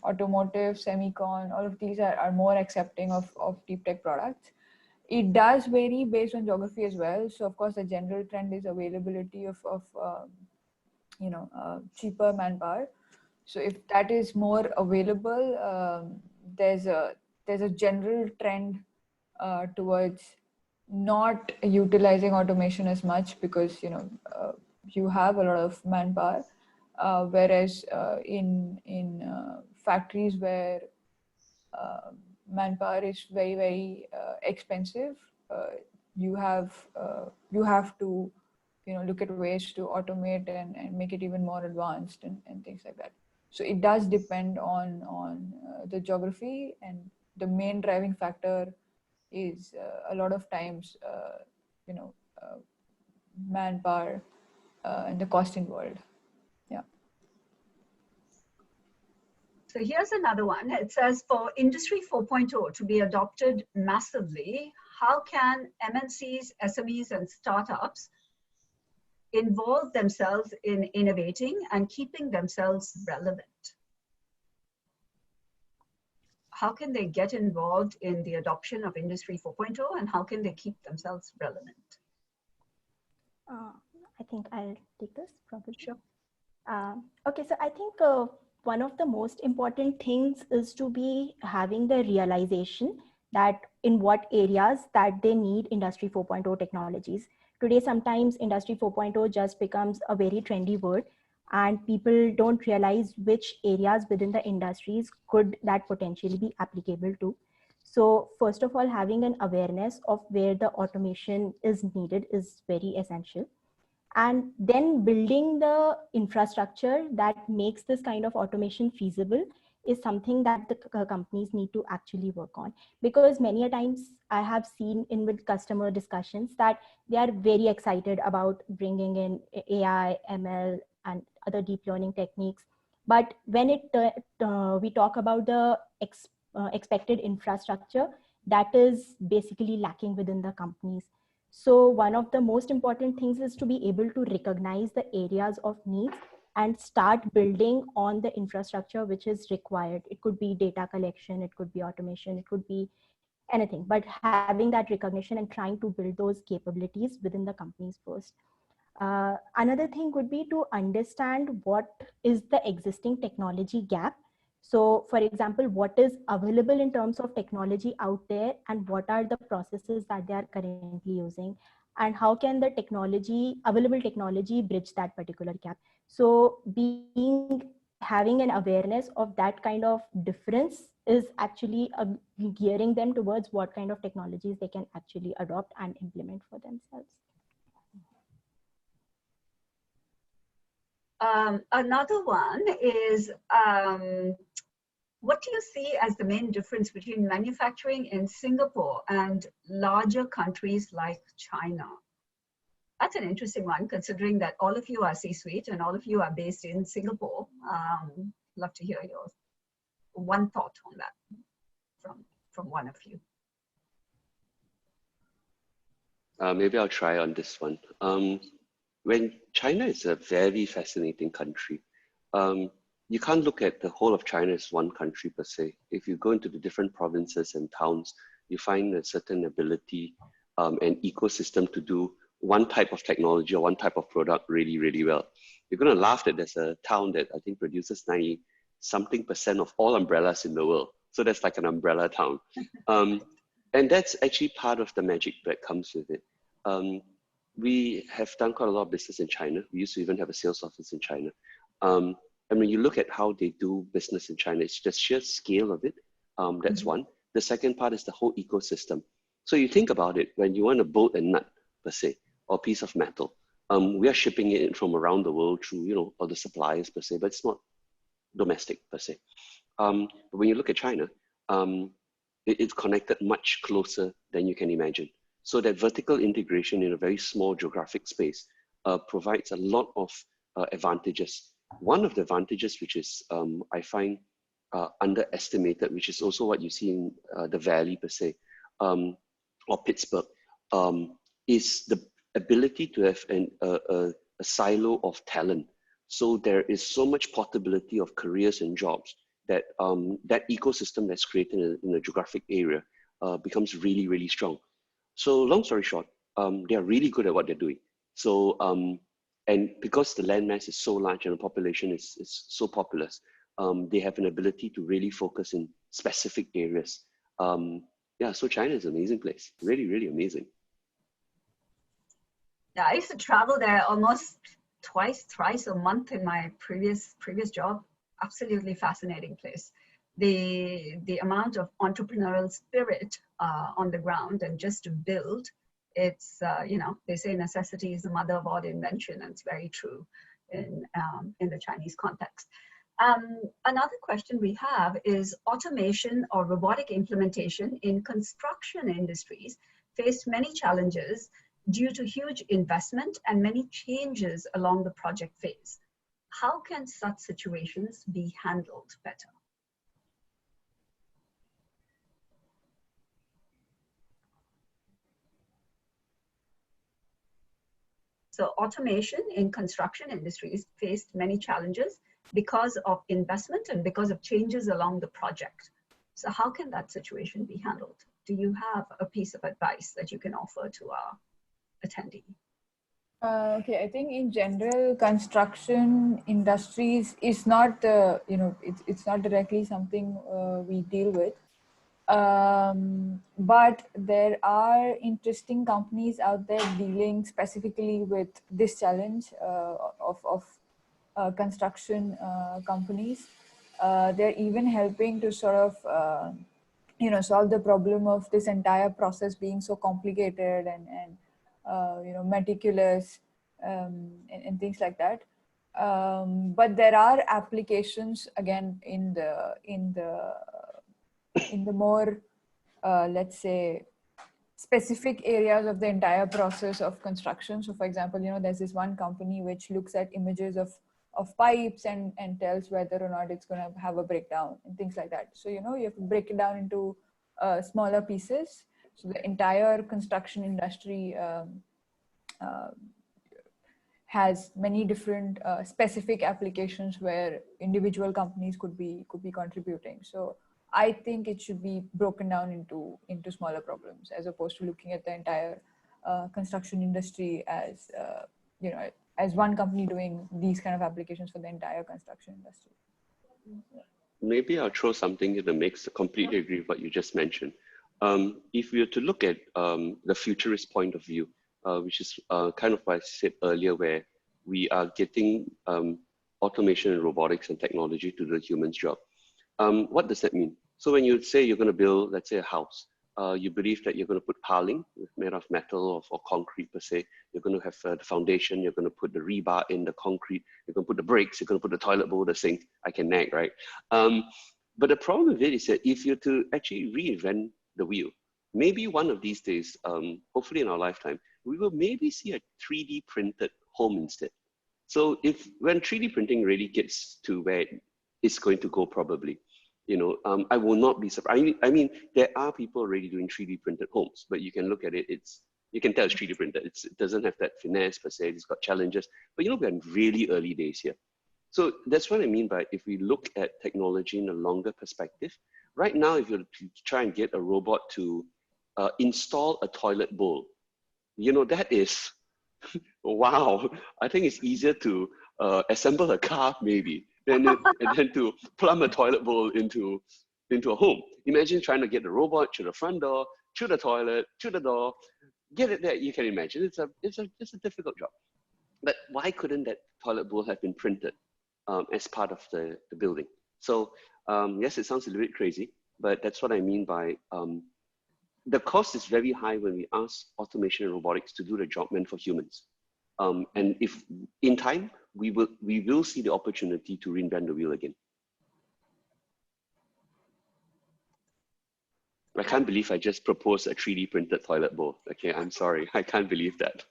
automotive, semicon, all of these are more accepting of deep tech products. It does vary based on geography as well. So of course, the general trend is availability of cheaper manpower. So if that is more available, there's a general trend towards not utilizing automation as much because you have a lot of manpower, whereas in factories where manpower is very, very expensive, you have to look at ways to automate and make it even more advanced and things like that. So it does depend on the geography, and the main driving factor is a lot of times manpower and the cost involved. Yeah. So here's another one. It says, for Industry 4.0 to be adopted massively, how can MNCs, SMEs, and startups involve themselves in innovating and keeping themselves relevant? How can they get involved in the adoption of Industry 4.0, and how can they keep themselves relevant? I think I'll take this probably. Sure. Okay, so I think one of the most important things is to be having the realization that in what areas that they need Industry 4.0 technologies. Today, sometimes Industry 4.0 just becomes a very trendy word, and people don't realize which areas within the industries could that potentially be applicable to. So first of all, having an awareness of where the automation is needed is very essential. And then building the infrastructure that makes this kind of automation feasible is something that the companies need to actually work on. Because many a times I have seen in with customer discussions that they are very excited about bringing in AI, ML, and other deep learning techniques. But when we talk about the expected infrastructure, that is basically lacking within the companies. So one of the most important things is to be able to recognize the areas of needs and start building on the infrastructure which is required. It could be data collection, it could be automation, it could be anything, but having that recognition and trying to build those capabilities within the companies first. Another thing would be to understand what is the existing technology gap. So for example, what is available in terms of technology out there, and what are the processes that they are currently using, and how can the available technology bridge that particular gap. So having an awareness of that kind of difference is actually gearing them towards what kind of technologies they can actually adopt and implement for themselves. Another one is, what do you see as the main difference between manufacturing in Singapore and larger countries like China? That's an interesting one, considering that all of you are C-suite and all of you are based in Singapore. Love to hear your one thought on that from one of you. Maybe I'll try on this one. When China is a very fascinating country, you can't look at the whole of China as one country per se. If you go into the different provinces and towns, you find a certain ability and ecosystem to do one type of technology or one type of product really, really well. You're going to laugh that there's a town that I think produces 90-something% of all umbrellas in the world. So that's like an umbrella town. And that's actually part of the magic that comes with it. We have done quite a lot of business in China. We used to even have a sales office in China. And when you look at how they do business in China, it's the sheer scale of it. That's one. The second part is the whole ecosystem. So you think about it, when you want to bolt a nut, per se, or a piece of metal, we are shipping it in from around the world through, you know, all the suppliers per se, but it's not domestic per se. But when you look at China, it's connected much closer than you can imagine. So that vertical integration in a very small geographic space provides a lot of advantages. One of the advantages, which is I find underestimated, which is also what you see in the Valley per se, or Pittsburgh, is the ability to have a silo of talent. So there is so much possibility of careers and jobs that that ecosystem that's created in a geographic area becomes really, really strong. So long story short, they are really good at what they're doing. So, and because the landmass is so large and the population is so populous, they have an ability to really focus in specific areas. Yeah, so China is an amazing place, really, really amazing. Yeah, I used to travel there almost thrice a month in my previous job. Absolutely fascinating place. The amount of entrepreneurial spirit on the ground and just to build, it's, you know, they say necessity is the mother of all invention, and it's very true in the Chinese context. Another question we have is automation or robotic implementation in construction industries faced many challenges due to huge investment and many changes along the project phase. How can such situations be handled better? So automation in construction industries faced many challenges because of investment and because of changes along the project. So how can that situation be handled? Do you have a piece of advice that you can offer to our attendee? Okay, I think in general, construction industries is not, you know, it's not directly something we deal with. But there are interesting companies out there dealing specifically with this challenge of construction companies. They're even helping to sort of, you know, solve the problem of this entire process being so complicated and you know, meticulous and things like that. But there are applications again in the more, let's say, specific areas of the entire process of construction. So for example, you know, there's this one company which looks at images of pipes and tells whether or not it's going to have a breakdown and things like that. So, you know, you have to break it down into smaller pieces. So the entire construction industry has many different specific applications where individual companies could be contributing. So I think it should be broken down into smaller problems as opposed to looking at the entire construction industry as you know, as one company doing these kind of applications for the entire construction industry. Maybe I'll throw something in the mix. I completely agree with what you just mentioned. If we were to look at the futurist point of view, which is kind of what I said earlier, where we are getting automation and robotics and technology to do the human's job. What does that mean? So when you say you're going to build, let's say, a house, you believe that you're going to put piling made of metal or concrete per se. You're going to have the foundation, you're going to put the rebar in the concrete, you're going to put the bricks, you're going to put the toilet bowl, the sink. I can nag, right? But the problem with it is that if you're to actually reinvent the wheel, maybe one of these days, hopefully in our lifetime, we will maybe see a 3D printed home instead. So if when 3D printing really gets to where it's going to go probably, you know, I will not be surprised. I mean, there are people already doing 3D printed homes, but you can look at it, you can tell it's 3D printed. It doesn't have that finesse per se, it's got challenges, but you know, we're in really early days here. So that's what I mean by if we look at technology in a longer perspective. Right now, if you try and get a robot to install a toilet bowl, you know, that is, wow, I think it's easier to assemble a car maybe and then to plumb a toilet bowl into a home. Imagine trying to get the robot to the front door, through the toilet, through the door, get it there. You can imagine it's a difficult job. But why couldn't that toilet bowl have been printed as part of the building? So yes, it sounds a little bit crazy, but that's what I mean by the cost is very high when we ask automation and robotics to do the job meant for humans. And if in time, we will see the opportunity to reinvent the wheel again. I can't believe I just proposed a 3D printed toilet bowl. Okay, I'm sorry. I can't believe that.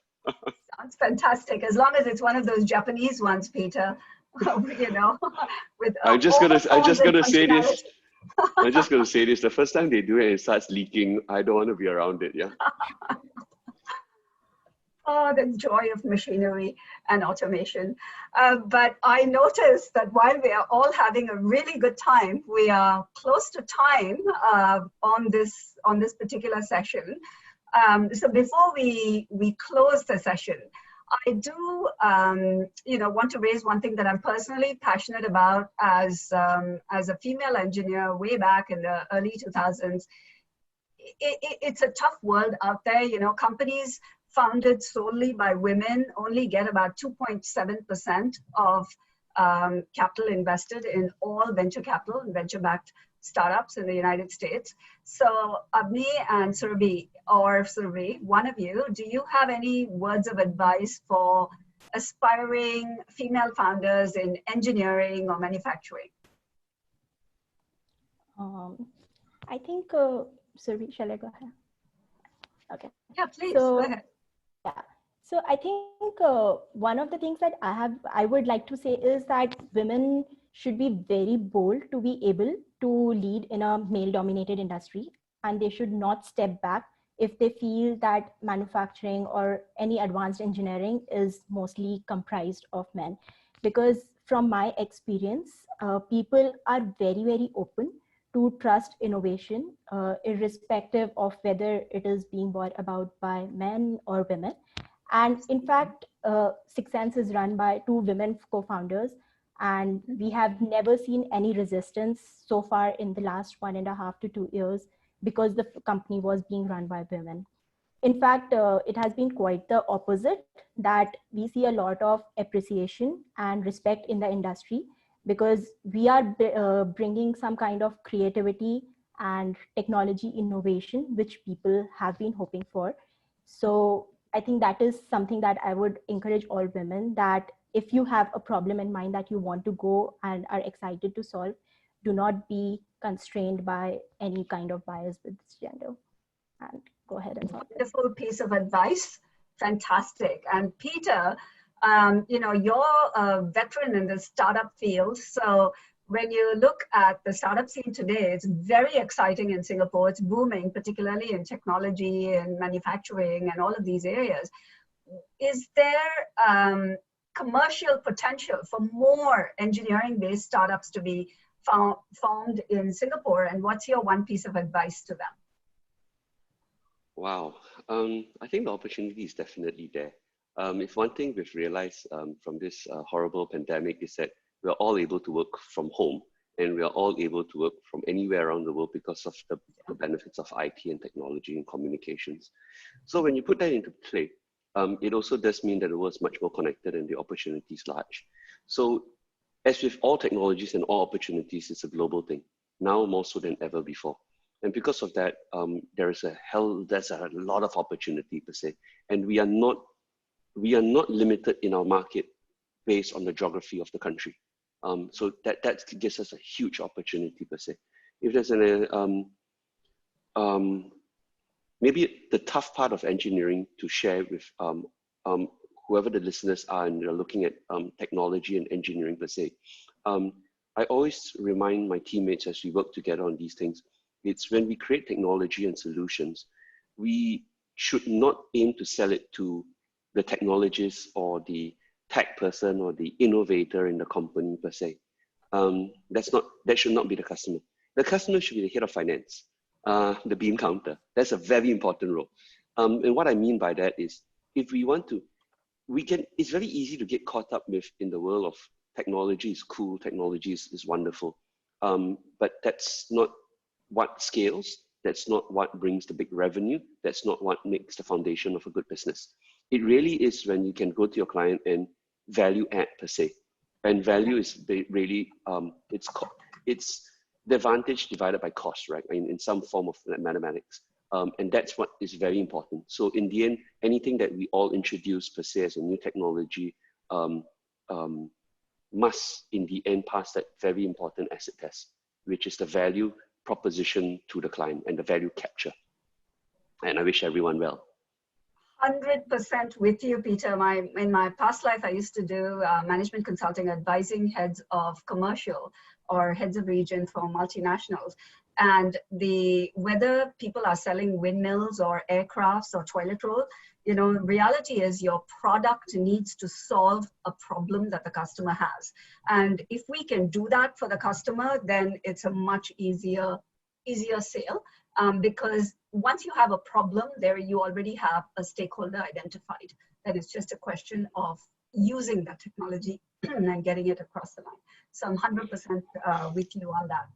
Sounds fantastic. As long as it's one of those Japanese ones, Peter, you know, with I'm just gonna say this. functionality. I'm just gonna say this. The first time they do it and it starts leaking, I don't want to be around it. Yeah. Oh, the joy of machinery and automation. But I noticed that while we are all having a really good time, we are close to time on this particular session. So before we close the session, I do want to raise one thing that I'm personally passionate about as a female engineer way back in the early 2000s. It's a tough world out there. You know, companies founded solely by women only get about 2.7% of capital invested in all venture capital and venture-backed startups in the United States. So Avni and Surabhi, or Surabhi, one of you, do you have any words of advice for aspiring female founders in engineering or manufacturing? I think, Surabhi, shall I go ahead? Okay. Yeah, please, go ahead. Yeah. So I think one of the things that I would like to say is that women should be very bold to be able to lead in a male-dominated industry, and they should not step back if they feel that manufacturing or any advanced engineering is mostly comprised of men. Because from my experience, people are very, very open to trust innovation, irrespective of whether it is being brought about by men or women. And in fact, SGInnovate is run by 2 women co-founders, and we have never seen any resistance so far in the last 1.5 to 2 years because the company was being run by women. In fact, it has been quite the opposite, that we see a lot of appreciation and respect in the industry because we are bringing some kind of creativity and technology innovation, which people have been hoping for. So I think that is something that I would encourage all women, that if you have a problem in mind that you want to go and are excited to solve, do not be constrained by any kind of bias with this gender, and go ahead and solve it. Wonderful piece of advice. Fantastic. And Peter, you're a veteran in the startup field. So when you look at the startup scene today, it's very exciting in Singapore. It's booming, particularly in technology and manufacturing and all of these areas. Is there commercial potential for more engineering-based startups to be found in Singapore? And what's your one piece of advice to them? Wow. I think the opportunity is definitely there. If one thing we've realized from this horrible pandemic is that we're all able to work from home, and we are all able to work from anywhere around the world because of the benefits of IT and technology and communications. So when you put that into play, it also does mean that the world is much more connected and the opportunity is large. So as with all technologies and all opportunities, it's a global thing, now more so than ever before. And because of that, there's a lot of opportunity per se. And we are not limited in our market based on the geography of the country. So that gives us a huge opportunity per se. If there's maybe the tough part of engineering to share with whoever the listeners are and they're looking at technology and engineering per se, I always remind my teammates as we work together on these things, it's when we create technology and solutions, we should not aim to sell it to the technologist or the tech person or the innovator in the company per se. That should not be the customer. The customer should be the head of finance, the bean counter. That's a very important role. And what I mean by that is, if we want to, it's very easy to get caught up with in the world of technology is cool, technology is wonderful. But that's not what scales. That's not what brings the big revenue. That's not what makes the foundation of a good business. It really is when you can go to your client and value add per se. And value is really, it's the advantage divided by cost, right? In some form of mathematics. And that's what is very important. So in the end, anything that we all introduce per se as a new technology must in the end pass that very important acid test, which is the value proposition to the client and the value capture. And I wish everyone well. 100% with you, Peter. In my past life, I used to do management consulting, advising heads of commercial or heads of region for multinationals. And whether people are selling windmills or aircrafts or toilet roll, you know, reality is your product needs to solve a problem that the customer has. And if we can do that for the customer, then it's a much easier sale. Because once you have a problem there, you already have a stakeholder identified. That is just a question of using that technology and getting it across the line. So I'm 100% with you on that.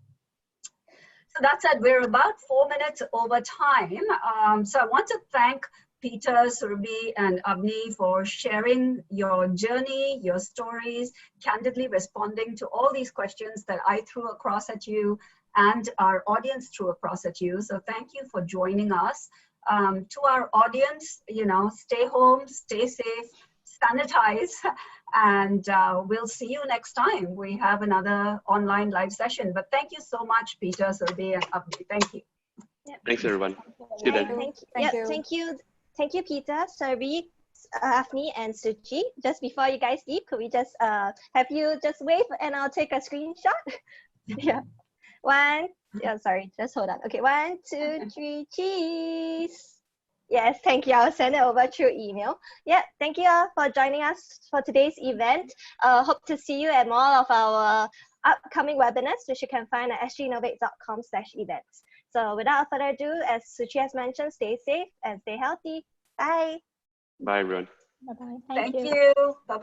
So that said, we're about 4 minutes over time. So I want to thank Peter, Surabhi, and Avni for sharing your journey, your stories, candidly responding to all these questions that I threw across at you and our audience threw across at you. So thank you for joining us. To our audience, you know, stay home, stay safe, sanitize, and we'll see you next time. We have another online live session. But thank you so much, Peter, Surabhi, and Avni. Thank you. Yep. Thanks, everyone. See you then. Thank you, Peter, Surabhi, Afni, and Suchi. Just before you guys leave, could we just have you just wave and I'll take a screenshot? Yeah. Sorry, just hold on. Okay, 1, 2, 3, cheese. Yes, thank you. I'll send it over through email. Yeah, thank you all for joining us for today's event. Hope to see you at more of our upcoming webinars, which you can find at sginnovate.com/events. So without further ado, as Suchi has mentioned, stay safe and stay healthy. Bye. Bye, everyone. Bye-bye. Thank you. Bye-bye.